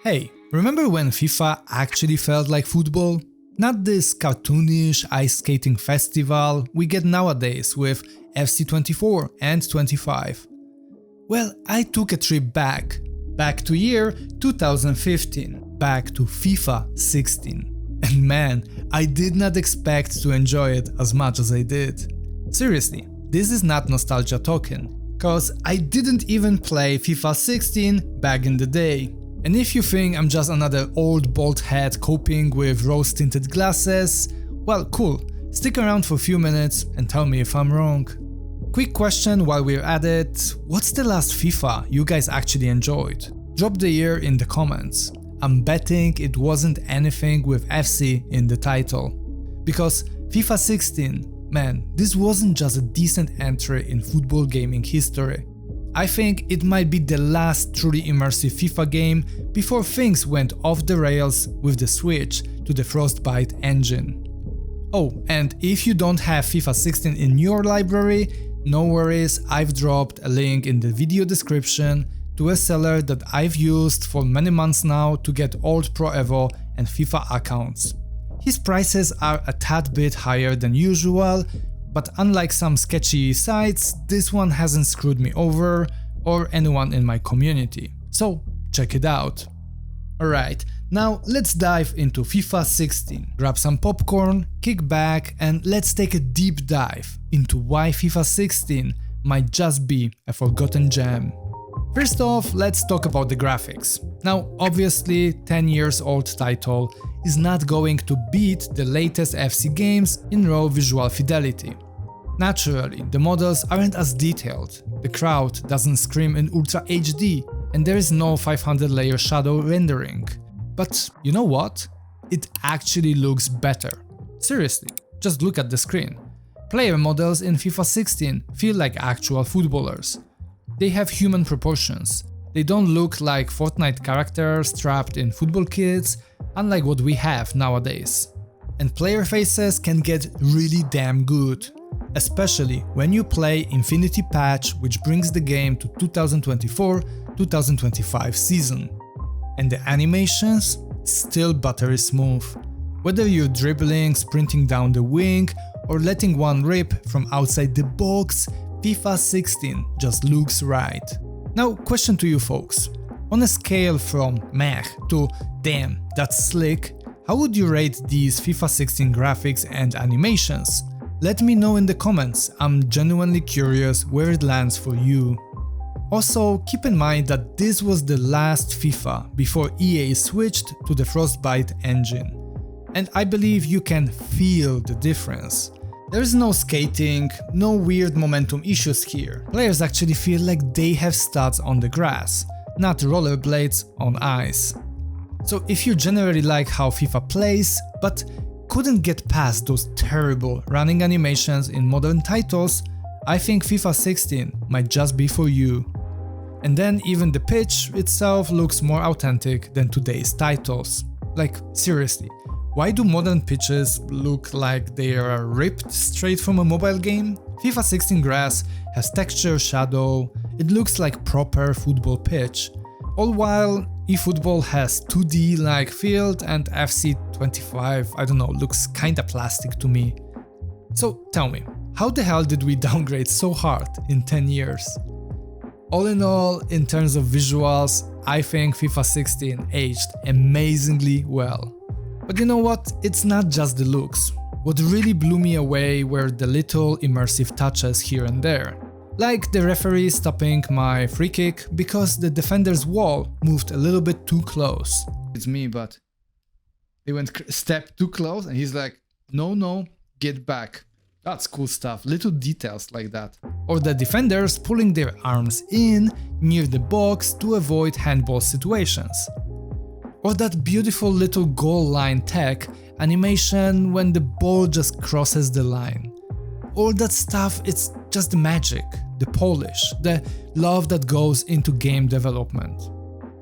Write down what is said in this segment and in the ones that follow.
Hey, remember when FIFA actually felt like football? Not this cartoonish ice skating festival we get nowadays with FC 24 and 25. Well, I took a trip back to year 2015, back to FIFA 16. And man, I did not expect to enjoy it as much as I did. Seriously, this is not nostalgia talking, cause I didn't even play FIFA 16 back in the day. And if you think I'm just another old bald head coping with rose-tinted glasses, well, cool, stick around for a few minutes and tell me if I'm wrong. Quick question while we're at it, what's the last FIFA you guys actually enjoyed? Drop the year in the comments. I'm betting it wasn't anything with FC in the title. Because FIFA 16, man, this wasn't just a decent entry in football gaming history. I think it might be the last truly immersive FIFA game before things went off the rails with the switch to the Frostbite engine. Oh, and if you don't have FIFA 16 in your library, no worries, I've dropped a link in the video description to a seller that I've used for many months now to get old Pro Evo and FIFA accounts. His prices are a tad bit higher than usual, but unlike some sketchy sites, this one hasn't screwed me over or anyone in my community, so check it out. Alright, now let's dive into FIFA 16. Grab some popcorn, kick back, and let's take a deep dive into why FIFA 16 might just be a forgotten gem. First off, let's talk about the graphics. Now, obviously, 10 years old title is not going to beat the latest FC games in raw visual fidelity. Naturally, the models aren't as detailed, the crowd doesn't scream in Ultra HD, and there is no 500 layer shadow rendering. But you know what? It actually looks better. Seriously, just look at the screen. Player models in FIFA 16 feel like actual footballers. They have human proportions. They don't look like Fortnite characters trapped in football kits, unlike what we have nowadays. And player faces can get really damn good, especially when you play Infinity Patch, which brings the game to 2024-2025 season. And the animations? Still buttery smooth. Whether you're dribbling, sprinting down the wing, or letting one rip from outside the box, FIFA 16 just looks right. Now, question to you folks. On a scale from meh to damn, that's slick, how would you rate these FIFA 16 graphics and animations? Let me know in the comments, I'm genuinely curious where it lands for you. Also, keep in mind that this was the last FIFA before EA switched to the Frostbite engine. And I believe you can feel the difference. There's no skating, no weird momentum issues here. Players actually feel like they have studs on the grass, not rollerblades on ice. So if you generally like how FIFA plays, but couldn't get past those terrible running animations in modern titles, I think FIFA 16 might just be for you. And then even the pitch itself looks more authentic than today's titles. Like, seriously. Why do modern pitches look like they are ripped straight from a mobile game? FIFA 16 grass has texture, shadow, it looks like proper football pitch. All while eFootball has 2D-like field and FC 25, I don't know, looks kinda plastic to me. So tell me, how the hell did we downgrade so hard in 10 years? All in all, in terms of visuals, I think FIFA 16 aged amazingly well. But you know what? It's not just the looks. What really blew me away were the little immersive touches here and there. Like the referee stopping my free kick because the defender's wall moved a little bit too close. It's me, but they went a step too close and he's like, no, get back. That's cool stuff, little details like that. Or the defenders pulling their arms in near the box to avoid handball situations. Or that beautiful little goal line tech animation when the ball just crosses the line. All that stuff, it's just the magic, the polish, the love that goes into game development.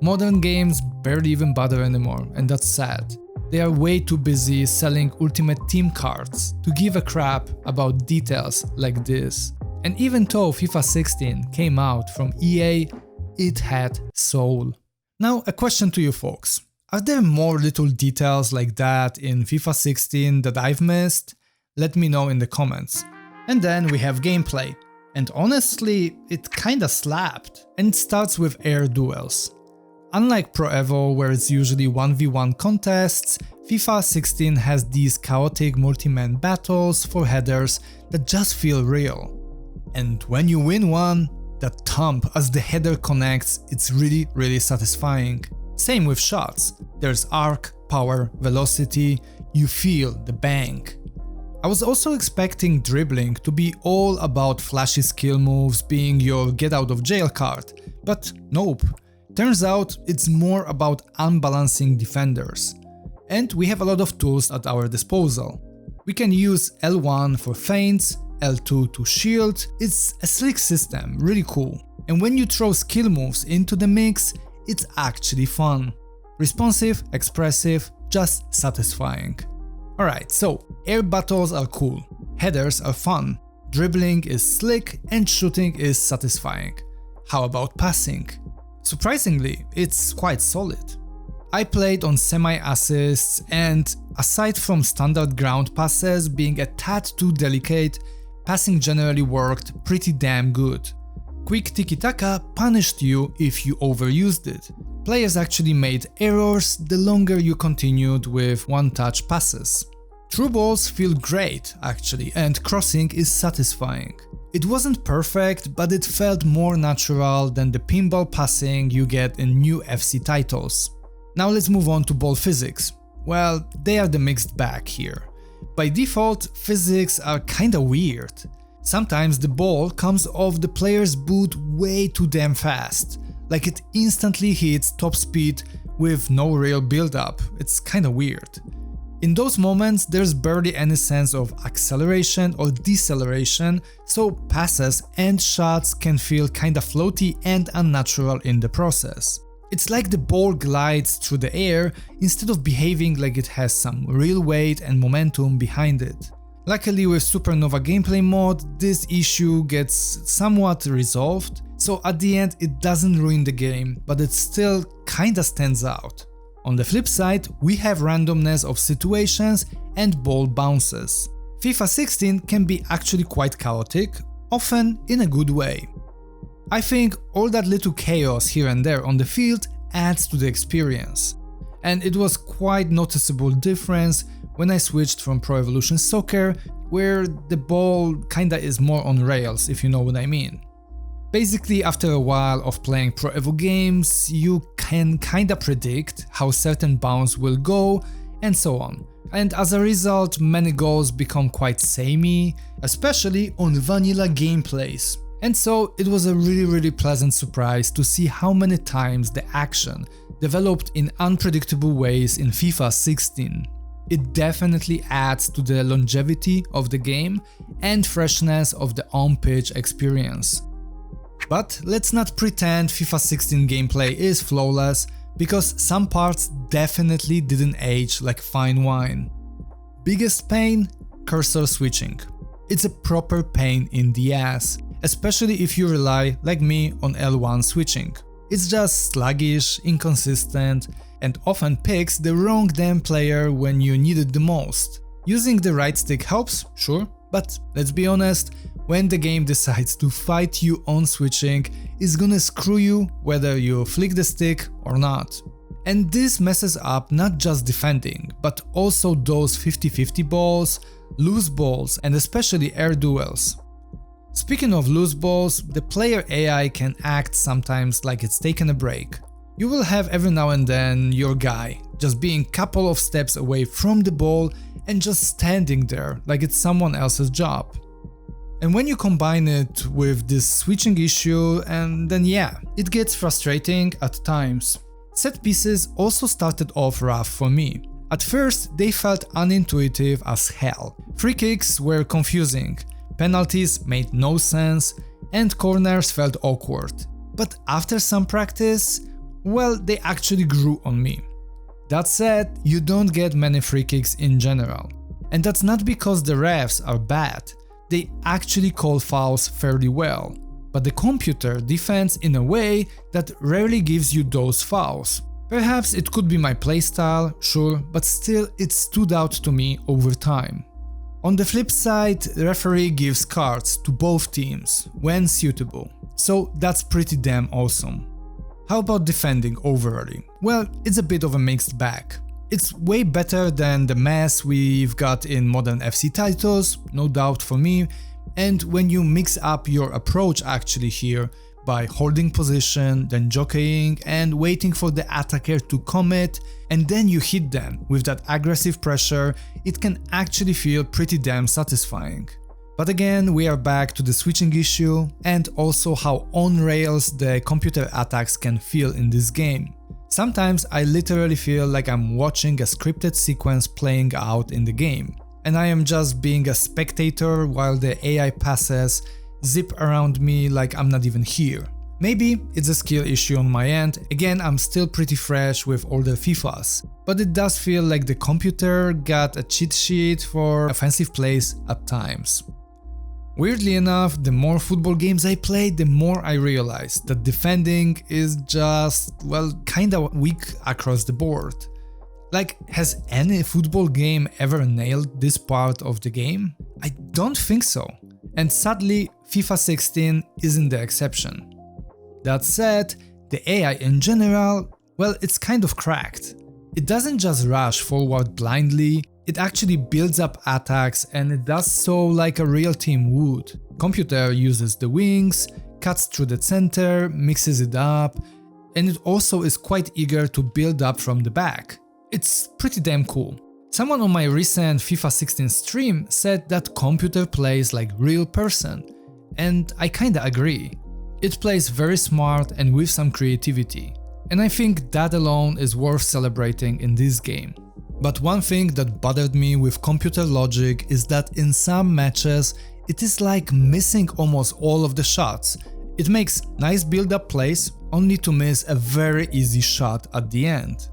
Modern games barely even bother anymore, and that's sad. They are way too busy selling Ultimate Team cards to give a crap about details like this. And even though FIFA 16 came out from EA, it had soul. Now a question to you folks. Are there more little details like that in FIFA 16 that I've missed? Let me know in the comments. And then we have gameplay. And honestly, it kinda slapped. And it starts with air duels. Unlike Pro Evo, where it's usually 1v1 contests, FIFA 16 has these chaotic multi-man battles for headers that just feel real. And when you win one, that thump as the header connects, it's really satisfying. Same with shots. There's arc, power, velocity, you feel the bang. I was also expecting dribbling to be all about flashy skill moves being your get out of jail card, but nope. Turns out it's more about unbalancing defenders. And we have a lot of tools at our disposal. We can use L1 for feints, L2 to shield. It's a slick system, really cool. And when you throw skill moves into the mix, it's actually fun. Responsive, expressive, just satisfying. Alright, so air battles are cool, headers are fun, dribbling is slick and shooting is satisfying. How about passing? Surprisingly, it's quite solid. I played on semi-assists and aside from standard ground passes being a tad too delicate, passing generally worked pretty damn good. Quick tiki-taka punished you if you overused it. Players actually made errors the longer you continued with one-touch passes. Through balls feel great actually, and crossing is satisfying. It wasn't perfect, but it felt more natural than the pinball passing you get in new FC titles. Now let's move on to ball physics. Well, they are the mixed bag here. By default, physics are kinda weird. Sometimes the ball comes off the player's boot way too damn fast, like it instantly hits top speed with no real build-up. It's kinda weird. In those moments, there's barely any sense of acceleration or deceleration, so passes and shots can feel kinda floaty and unnatural in the process. It's like the ball glides through the air instead of behaving like it has some real weight and momentum behind it. Luckily with Supernova Gameplay Mod, this issue gets somewhat resolved, so at the end it doesn't ruin the game, but it still kinda stands out. On the flip side, we have randomness of situations and ball bounces. FIFA 16 can be actually quite chaotic, often in a good way. I think all that little chaos here and there on the field adds to the experience. And it was quite noticeable difference when I switched from Pro Evolution Soccer, where the ball kinda is more on rails, if you know what I mean. Basically, after a while of playing Pro Evo games, you can kinda predict how certain bounce will go and so on. And as a result, many goals become quite samey, especially on vanilla gameplays. And so it was a really pleasant surprise to see how many times the action developed in unpredictable ways in FIFA 16. It definitely adds to the longevity of the game and freshness of the on-pitch experience. But let's not pretend FIFA 16 gameplay is flawless, because some parts definitely didn't age like fine wine. Biggest pain? Cursor switching. It's a proper pain in the ass, especially if you rely, like me, on L1 switching. It's just sluggish, inconsistent, and often picks the wrong damn player when you need it the most. Using the right stick helps, sure, but let's be honest, when the game decides to fight you on switching, it's gonna screw you whether you flick the stick or not. And this messes up not just defending, but also those 50-50 balls, loose balls, and especially air duels. Speaking of loose balls, the player AI can act sometimes like it's taken a break. You will have every now and then your guy just being couple of steps away from the ball and just standing there like it's someone else's job. And when you combine it with this switching issue, and then yeah, it gets frustrating at times. Set pieces also started off rough for me. At first, they felt unintuitive as hell. Free kicks were confusing, penalties made no sense, and corners felt awkward. But after some practice, well, they actually grew on me. That said, you don't get many free kicks in general. And that's not because the refs are bad. They actually call fouls fairly well. but the computer defends in a way that rarely gives you those fouls. Perhaps it could be my playstyle, sure, but still it stood out to me over time. On the flip side, the referee gives cards to both teams when suitable, so that's pretty damn awesome. How about defending overally? Well, it's a bit of a mixed bag. It's way better than the mess we've got in modern FC titles, no doubt for me, and when you mix up your approach actually here by holding position, then jockeying and waiting for the attacker to commit, and then you hit them with that aggressive pressure, it can actually feel pretty damn satisfying. But again, we are back to the switching issue and also how on rails the computer attacks can feel in this game. Sometimes I literally feel like I'm watching a scripted sequence playing out in the game, and I am just being a spectator while the AI passes zip around me like I'm not even here. Maybe it's a skill issue on my end, again I'm still pretty fresh with older FIFAs, but it does feel like the computer got a cheat sheet for offensive plays at times. Weirdly enough, the more football games I play, the more I realize that defending is just, well, kinda weak across the board. Like, has any football game ever nailed this part of the game? I don't think so. And sadly, FIFA 16 isn't the exception. That said, the AI in general, well, it's kind of cracked. It doesn't just rush forward blindly, it actually builds up attacks and it does so like a real team would. Computer uses the wings, cuts through the center, mixes it up, and it also is quite eager to build up from the back. It's pretty damn cool. Someone on my recent FIFA 16 stream said that computer plays like real person, and I kinda agree. It plays very smart and with some creativity, and I think that alone is worth celebrating in this game. But one thing that bothered me with computer logic is that in some matches it is like missing almost all of the shots. It makes nice build-up plays only to miss a very easy shot at the end.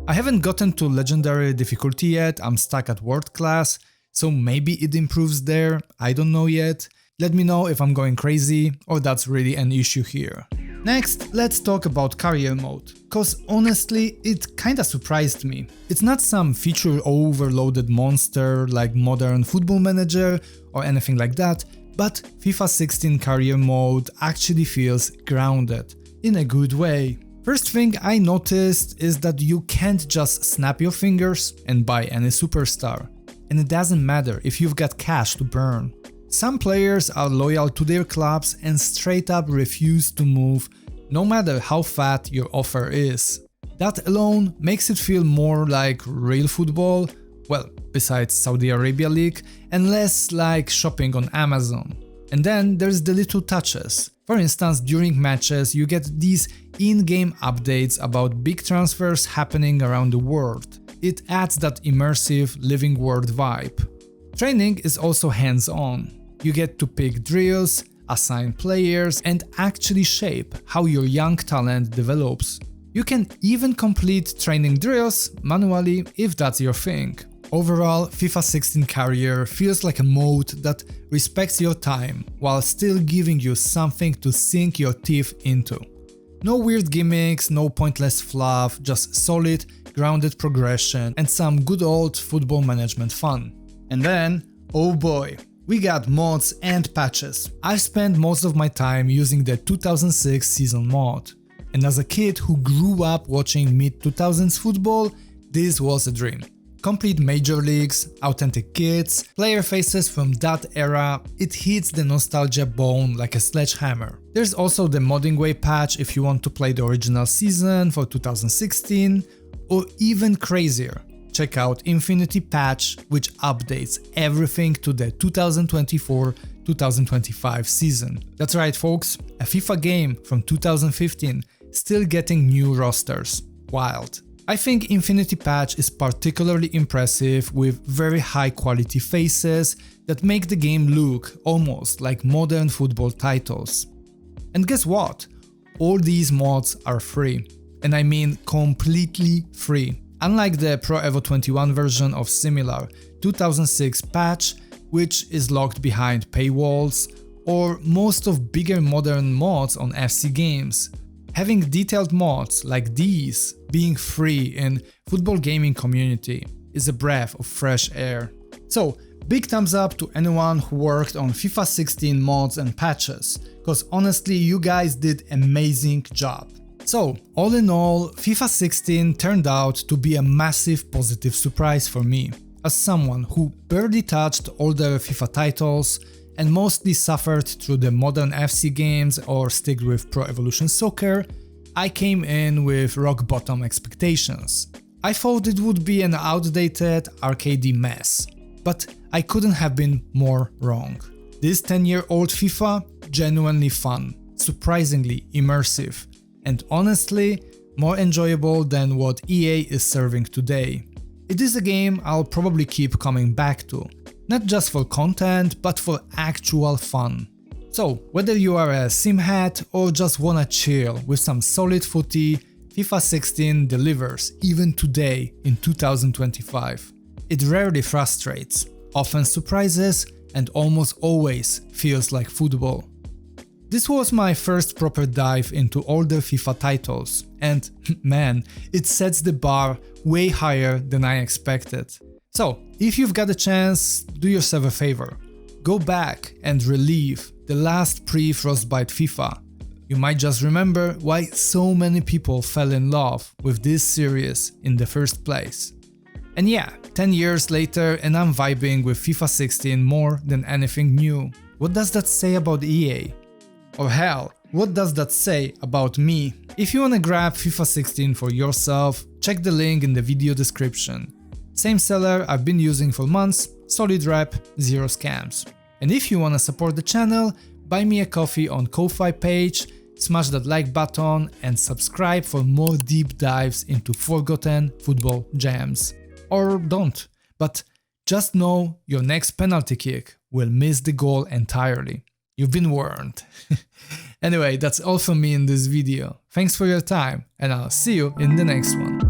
I haven't gotten to legendary difficulty yet, I'm stuck at world class, so maybe it improves there, I don't know yet. Let me know if I'm going crazy or that's really an issue here. Next, let's talk about career mode, cause honestly it kinda surprised me. It's not some feature overloaded monster like modern Football Manager or anything like that, but FIFA 16 career mode actually feels grounded, in a good way. First thing I noticed is that you can't just snap your fingers and buy any superstar, and it doesn't matter if you've got cash to burn. Some players are loyal to their clubs and straight up refuse to move no matter how fat your offer is. That alone makes it feel more like real football, well, besides Saudi Arabia League, and less like shopping on Amazon. And then there's the little touches. For instance, during matches you get these in-game updates about big transfers happening around the world. It adds that immersive living world vibe. Training is also hands-on. You get to pick drills, assign players, and actually shape how your young talent develops. You can even complete training drills manually if that's your thing. Overall, FIFA 16 Career feels like a mode that respects your time while still giving you something to sink your teeth into. No weird gimmicks, no pointless fluff, just solid, grounded progression and some good old football management fun. And then, oh boy, we got mods and patches. I've spent most of my time using the 2006 season mod. And as a kid who grew up watching mid-2000s football, this was a dream. Complete major leagues, authentic kits, player faces from that era, it hits the nostalgia bone like a sledgehammer. There's also the ModdingWay patch if you want to play the original season for 2016, or even crazier, check out Infinity Patch, which updates everything to the 2024-2025 season. That's right folks, a FIFA game from 2015 still getting new rosters. Wild. I think Infinity Patch is particularly impressive with very high quality faces that make the game look almost like modern football titles. And guess what? All these mods are free. And I mean completely free. Unlike the Pro Evo 21 version of similar 2006 patch, which is locked behind paywalls, or most of bigger modern mods on FC games. Having detailed mods like these being free in football gaming community is a breath of fresh air. So big thumbs up to anyone who worked on FIFA 16 mods and patches, cause honestly you guys did amazing job. So all in all, FIFA 16 turned out to be a massive positive surprise for me. As someone who barely touched older FIFA titles and mostly suffered through the modern FC games or stick with Pro Evolution Soccer, I came in with rock bottom expectations. I thought it would be an outdated arcadey mess, but I couldn't have been more wrong. This 10-year-old FIFA, genuinely fun, surprisingly immersive, and honestly, more enjoyable than what EA is serving today. It is a game I'll probably keep coming back to, not just for content, but for actual fun. So, whether you are a sim head or just wanna chill with some solid footy, FIFA 16 delivers even today in 2025. It rarely frustrates, often surprises, and almost always feels like football. This was my first proper dive into older FIFA titles, and man, it sets the bar way higher than I expected. So, if you've got a chance, do yourself a favor. Go back and relive the last pre-Frostbite FIFA. You might just remember why so many people fell in love with this series in the first place. And yeah, 10 years later and I'm vibing with FIFA 16 more than anything new. What does that say about EA? Or hell, what does that say about me? If you wanna grab FIFA 16 for yourself, check the link in the video description. Same seller I've been using for months, solid rep, zero scams. And if you wanna support the channel, buy me a coffee on Ko-Fi page, smash that like button and subscribe for more deep dives into forgotten football gems. Or don't, but just know your next penalty kick will miss the goal entirely. You've been warned. Anyway, that's all from me in this video. Thanks for your time and I'll see you in the next one.